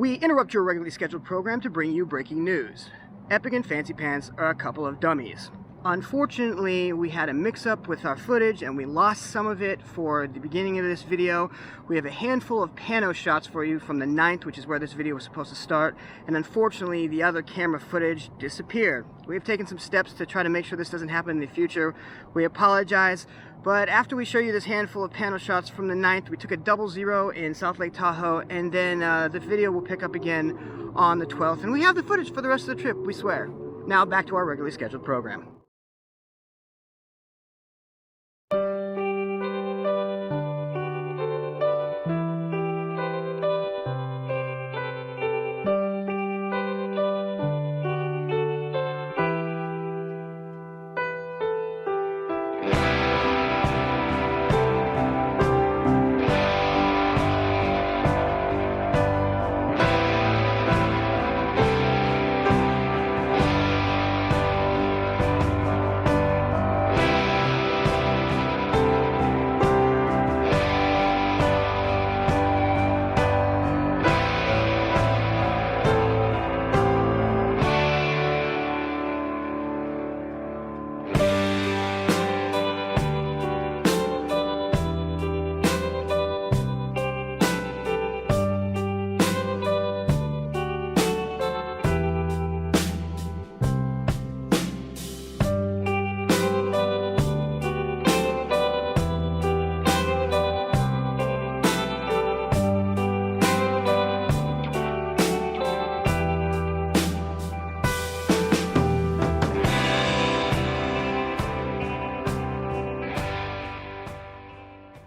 We interrupt your regularly scheduled program to bring you breaking news. Epic and Fancy Pants are a couple of dummies. Unfortunately, we had a mix-up with our footage and we lost some of it for the beginning of this video. We have a handful of pano shots for you from the 9th, which is where this video was supposed to start, and unfortunately the other camera footage disappeared. We have taken some steps to try to make sure this doesn't happen in the future. We apologize, but after we show you this handful of pano shots from the 9th, we took a 00 in South Lake Tahoe, and then the video will pick up again on the 12th, and we have the footage for the rest of the trip, we swear. Now back to our regularly scheduled program.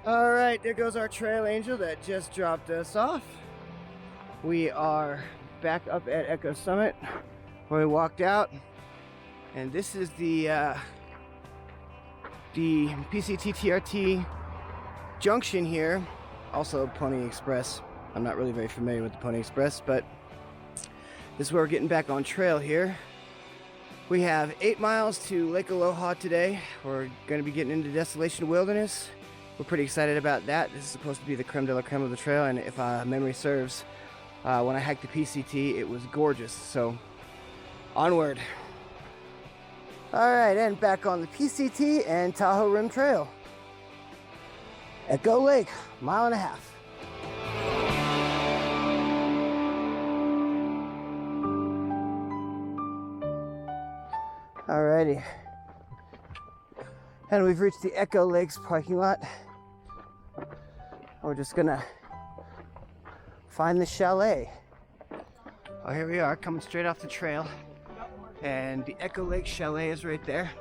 Alright, there goes our trail angel that just dropped us off. We are back up at Echo Summit where we walked out, and this is the PCT TRT junction here, also Pony Express. I'm not really very familiar with the Pony Express, but this is where we're getting back on trail here. We have 8 miles to Lake Aloha today. We're going to be getting into Desolation Wilderness. We're pretty excited about that. This is supposed to be the creme de la creme of the trail, and if memory serves, when I hiked the PCT, it was gorgeous. So, onward. Alright, and back on the PCT and Tahoe Rim Trail. Echo Lake, 1.5 miles. Alrighty. And we've reached the Echo Lakes parking lot. We're just gonna find the chalet. Oh, here we are, coming straight off the trail. And the Echo Lake Chalet is right there.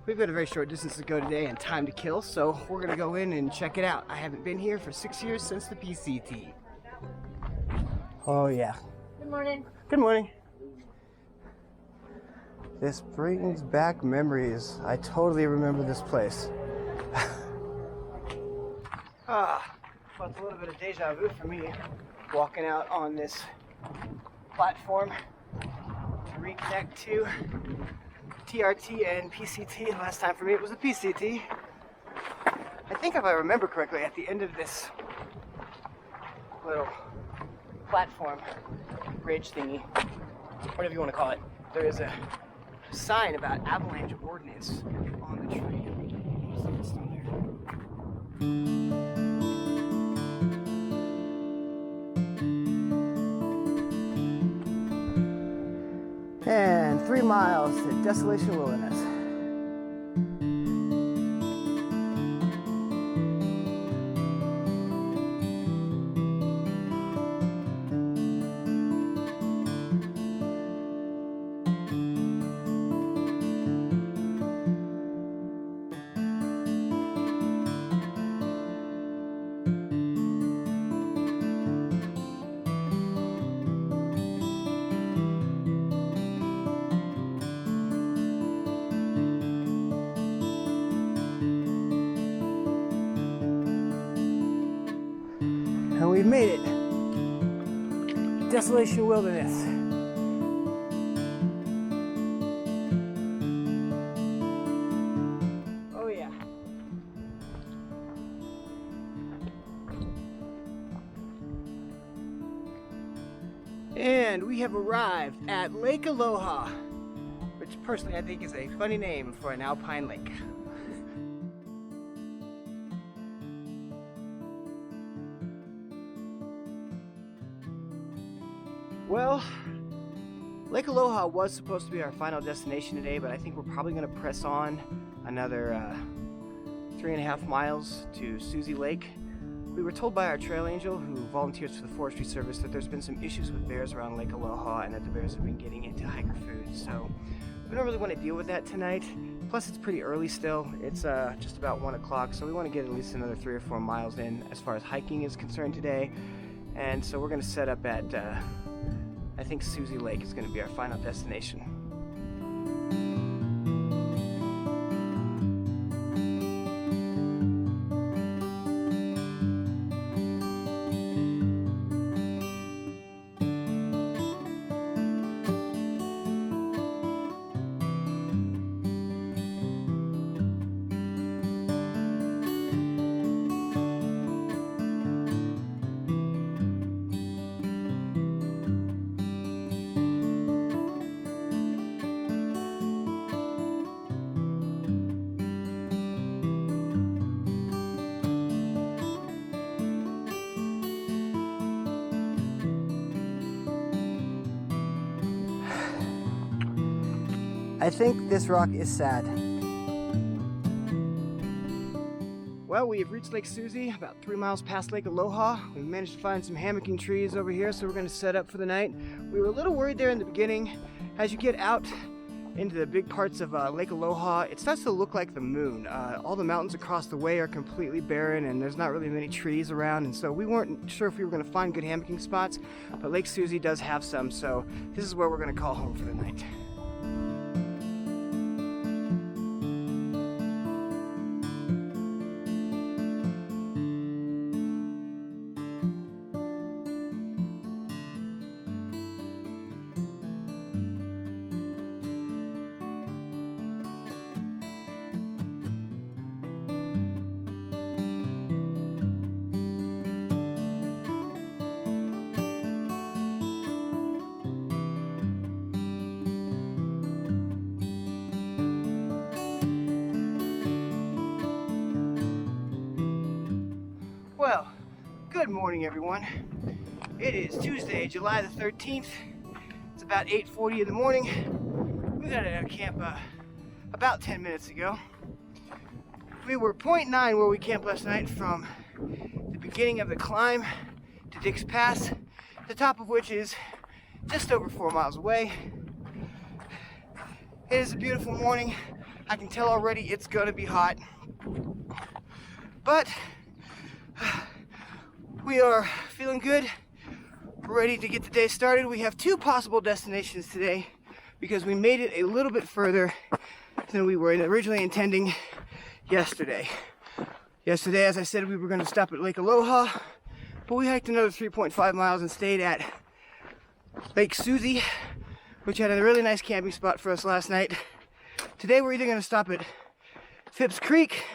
We've got a very short distance to go today and time to kill, so we're gonna go in and check it out. I haven't been here for 6 years since the PCT. Oh yeah. Good morning. Good morning. This brings back memories. I totally remember this place. Well, it's a little bit of deja vu for me, walking out on this platform to reconnect to TRT and PCT. Last time for me it was a PCT. I think if I remember correctly, at the end of this little platform, bridge thingy, whatever you want to call it, there is a sign about avalanche ordnance on the trail. Let's see if it's still there. And 3 miles to Desolation Wilderness. And we've made it. Desolation Wilderness. Oh yeah. And we have arrived at Lake Aloha, which personally I think is a funny name for an alpine lake. Well, Lake Aloha was supposed to be our final destination today, but I think we're probably going to press on another 3.5 miles to Susie Lake. We were told by our trail angel, who volunteers for the Forestry Service, that there's been some issues with bears around Lake Aloha and that the bears have been getting into hiker food. So we don't really want to deal with that tonight. Plus it's pretty early still. It's just about 1 o'clock, so we want to get at least another 3 or 4 miles in as far as hiking is concerned today. And so we're going to set up at, I think Susie Lake is going to be our final destination. I think this rock is sad. Well, we have reached Lake Susie, about 3 miles past Lake Aloha. We managed to find some hammocking trees over here, so we're going to set up for the night. We were a little worried there in the beginning. As you get out into the big parts of Lake Aloha, it starts to look like the moon. All the mountains across the way are completely barren and there's not really many trees around, and so we weren't sure if we were going to find good hammocking spots, but Lake Susie does have some, so this is where we're going to call home for the night. Well, good morning everyone. It is Tuesday, July the 13th. It's about 8:40 in the morning. We got out of camp about 10 minutes ago. We were 0.9 where we camped last night from the beginning of the climb to Dick's Pass, the top of which is just over 4 miles away. It is a beautiful morning. I can tell already it's gonna be hot. But we are feeling good. We're ready to get the day started. We have 2 possible destinations today because we made it a little bit further than we were originally intending yesterday. Yesterday, as I said, we were going to stop at Lake Aloha, but we hiked another 3.5 miles and stayed at Lake Susie, which had a really nice camping spot for us last night. Today we're either going to stop at Phipps Creek,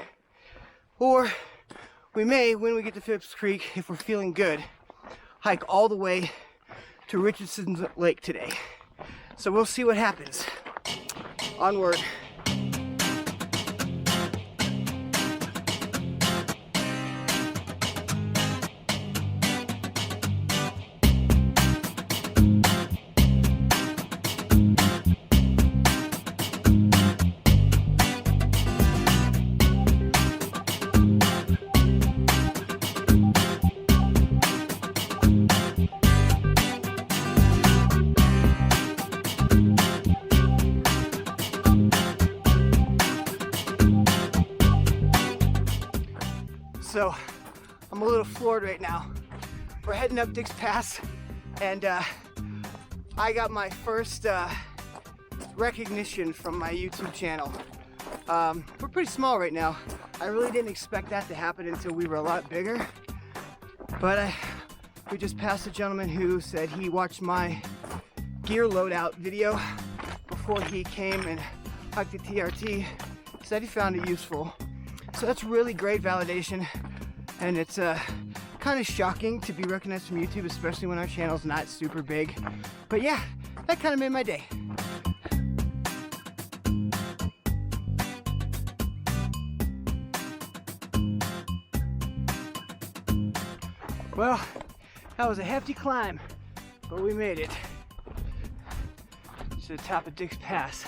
or we may, when we get to Phipps Creek, if we're feeling good, hike all the way to Richardson's Lake today. So we'll see what happens. Onward. So I'm a little floored right now. We're heading up Dick's Pass, and I got my first recognition from my YouTube channel. We're pretty small right now. I really didn't expect that to happen until we were a lot bigger. But we just passed a gentleman who said he watched my gear loadout video before he came and hiked the TRT. He said he found it useful. So that's really great validation, and it's kind kind of shocking to be recognized from YouTube, especially when our channel's not super big. But yeah, that kind of made my day. Well, that was a hefty climb, but we made it to the top of Dick's Pass.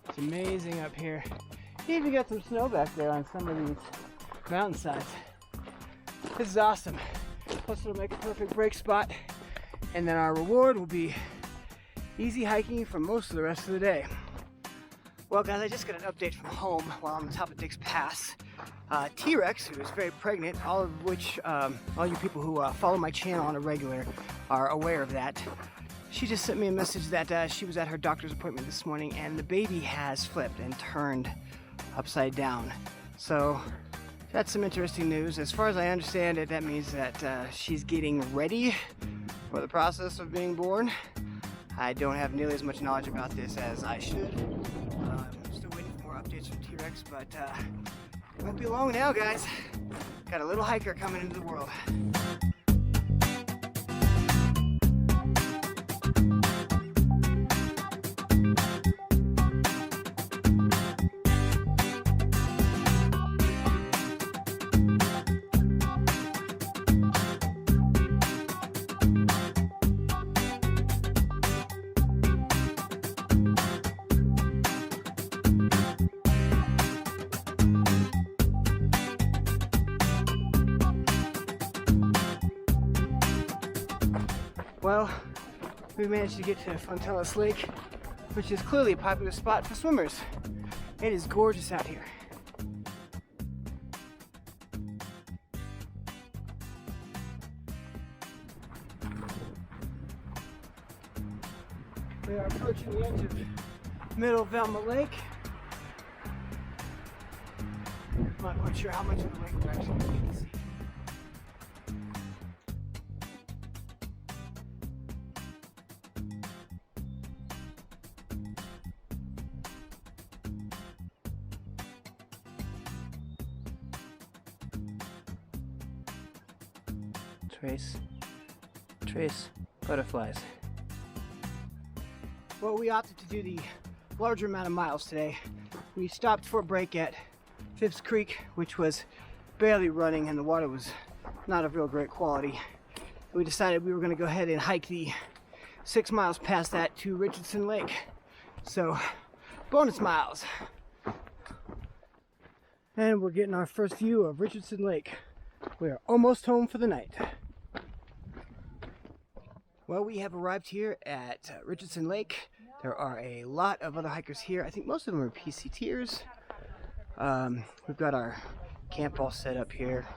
It's amazing up here. You even got some snow back there on some of these mountainsides. This is awesome. Plus it'll make a perfect break spot. And then our reward will be easy hiking for most of the rest of the day. Well guys, I just got an update from home while on the top of Dick's Pass. T-Rex, who is very pregnant, all of which, all you people who follow my channel on a regular are aware of that. She just sent me a message that she was at her doctor's appointment this morning and the baby has flipped and turned upside down. So that's some interesting news. As far as I understand it, that means that she's getting ready for the process of being born. I don't have nearly as much knowledge about this as I should. I'm still waiting for more updates from T-Rex, but it won't be long now, guys. Got a little hiker coming into the world. Well, we managed to get to Fontelas Lake, which is clearly a popular spot for swimmers. It is gorgeous out here. We are approaching the edge of Middle Velma Lake. I'm not quite sure how much of the lake we're actually going to see. Trace butterflies. Well, we opted to do the larger amount of miles today. We stopped for a break at Phipps Creek, which was barely running and the water was not of real great quality. We decided we were going to go ahead and hike the 6 miles past that to Richardson Lake. So, bonus miles. And we're getting our first view of Richardson Lake. We are almost home for the night. Well, we have arrived here at Richardson Lake. There are a lot of other hikers here. I think most of them are PCTers. We've got our camp all set up here.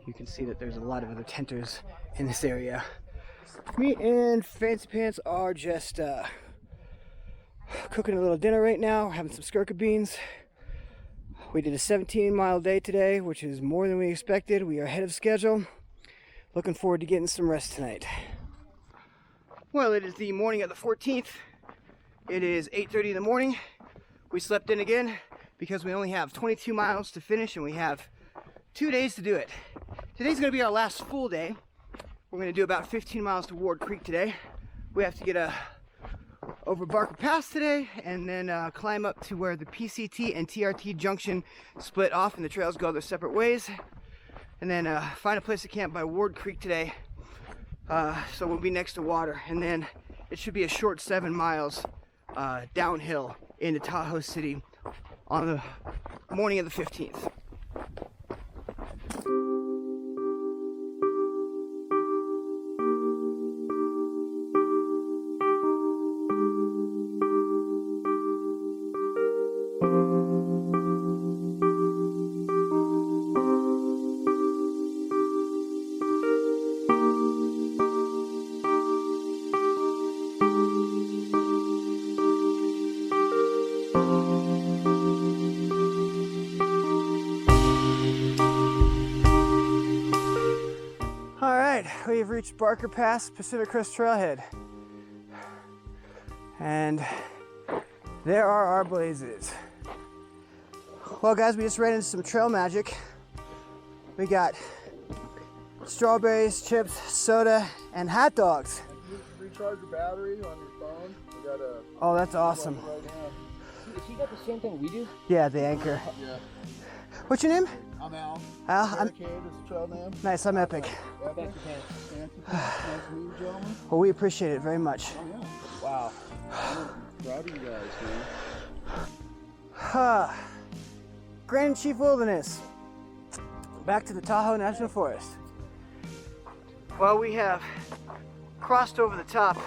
You can see that there's a lot of other tenters in this area. Me and Fancy Pants are just cooking a little dinner right now, having some skirka beans. We did a 17-mile day today, which is more than we expected. We are ahead of schedule. Looking forward to getting some rest tonight. Well, it is the morning of the 14th. It is 8:30 in the morning. We slept in again because we only have 22 miles to finish and we have 2 days to do it. Today's going to be our last full day. We're going to do about 15 miles to Ward Creek today. We have to get over Barker Pass today and then climb up to where the PCT and TRT junction split off and the trails go their separate ways. And then find a place to camp by Ward Creek today. So we'll be next to water, and then it should be a short 7 miles downhill into Tahoe City on the morning of the 15th. We've reached Barker Pass, Pacific Crest Trailhead. And there are our blazes. Well guys, we just ran into some trail magic. We got strawberries, chips, soda, and hot dogs. Recharge your battery on your phone. We got a. Oh, that's awesome. Right now. Has he got the same thing we do? Yeah, the Anchor. Yeah. What's your name? I'm Al. Al. Barricade is the trail name. Nice, I'm Epic. Epic. Nice to meet you, gentlemen. Well, we appreciate it very much. Oh yeah. Wow. I'm proud of you guys, man. Grand Chief Wilderness. Back to the Tahoe National Forest. Well, we have crossed over the top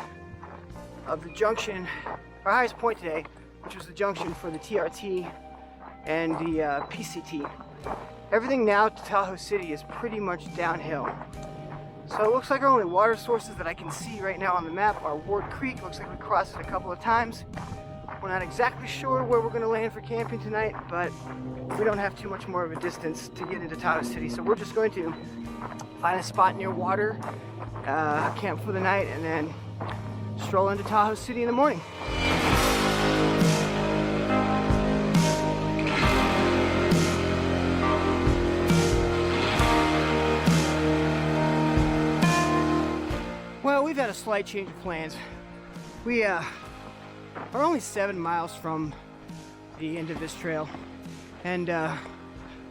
of the junction, our highest point today, which was the junction for the TRT and the PCT. Everything now to Tahoe City is pretty much downhill. So it looks like our only water sources that I can see right now on the map are Ward Creek. Looks like we crossed it a couple of times. We're not exactly sure where we're going to land for camping tonight, but we don't have too much more of a distance to get into Tahoe City. So we're just going to find a spot near water, camp for the night, and then stroll into Tahoe City in the morning. Well, we've had a slight change of plans. We are only 7 miles from the end of this trail, and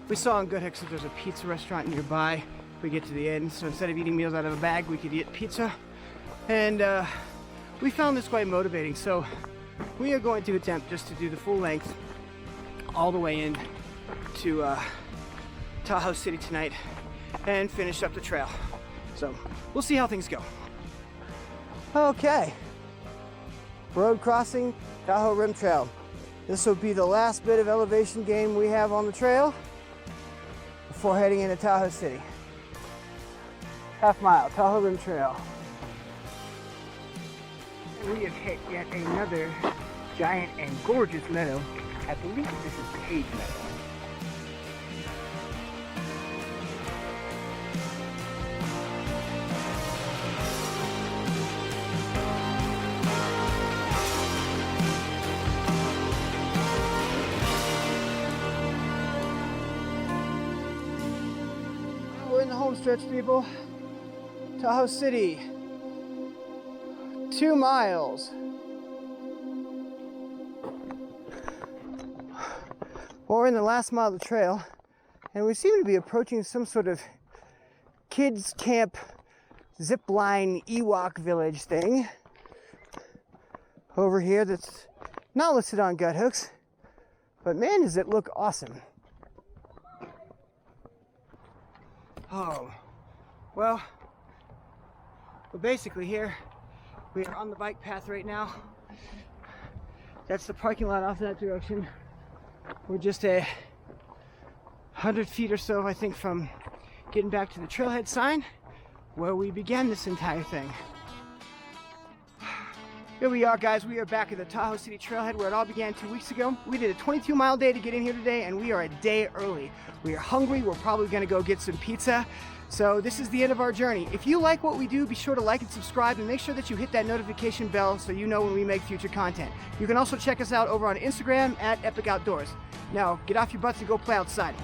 we saw on Good Hicks that there's a pizza restaurant nearby. We get to the end, so instead of eating meals out of a bag, we could eat pizza, and we found this quite motivating. So we are going to attempt just to do the full length all the way in to Tahoe City tonight and finish up the trail. So we'll see how things go. Okay, road crossing, Tahoe Rim Trail. This will be the last bit of elevation gain we have on the trail before heading into Tahoe City. Half mile, Tahoe Rim Trail. We have hit yet another giant and gorgeous meadow. I believe this is Page Meadow. We're in the home stretch, people. Tahoe City. 2 miles. Well, we're in the last mile of the trail, and we seem to be approaching some sort of kids camp zip line Ewok village thing over here that's not listed on Gut Hooks, but man, does it look awesome. Oh, well, we're basically here. We are on the bike path right now. That's the parking lot off that direction. We're just 100 feet or so, I think, from getting back to the trailhead sign where we began this entire thing. Here we are, guys. We are back at the Tahoe City trailhead where it all began 2 weeks ago. We did a 22-mile day to get in here today, and we are a day early. We are hungry. We're probably going to go get some pizza. So this is the end of our journey. If you like what we do, be sure to like and subscribe, and make sure that you hit that notification bell so you know when we make future content. You can also check us out over on Instagram at Epic Outdoors. Now, get off your butts and go play outside.